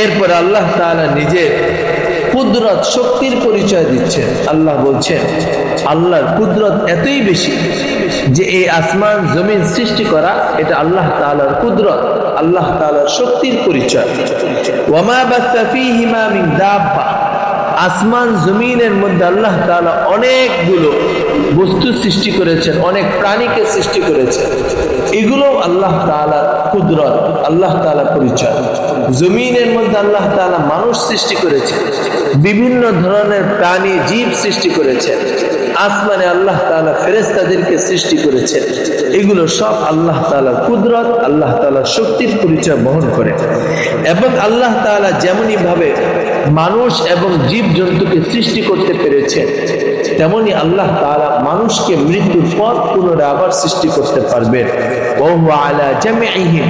এরপর আল্লাহ তাআলা নিজের কুদরত শক্তির পরিচয় দিচ্ছেন। আল্লাহ বলছেন আল্লাহর কুদরত এতই বেশি যে এই আসমান জমিন সৃষ্টি করা এটা আল্লাহ তাআলার কুদরত, আল্লাহ তাআলার শক্তির পরিচয়। ওয়ামা বাসা ফীহিমা মিন দাব্বা, আসমান জমিনের মধ্যে আল্লাহ তাআলা অনেকগুলো বস্তু সৃষ্টি করেছেন, অনেক প্রাণীকে সৃষ্টি করেছেন। এগুলো আল্লাহ তাআলার কুদরত, আল্লাহ তাআলার পরিচয়। জমিনের মধ্যে আল্লাহ তাআলা মানুষ সৃষ্টি করেছেন, বিভিন্ন ধরনের প্রাণী জীব সৃষ্টি করেছেন। আসমানে আল্লাহ তাআলা ফেরেশতাদেরকে সৃষ্টি করেছেন। এগুলো সব আল্লাহ তাআলার কুদরত, আল্লাহ তাআলার শক্তির পরিচয় বহন করে। এবং আল্লাহ তাআলা যেমনই ভাবে মানুষ এবং জীব জন্তুকে সৃষ্টি করতে পেরেছেন, তেমনি আল্লাহ তাআলা মানুষকে মৃত্যুর পর পুনরায় আবার সৃষ্টি করতে পারবেন। ওয়া হুয়া আলা জামিইহিম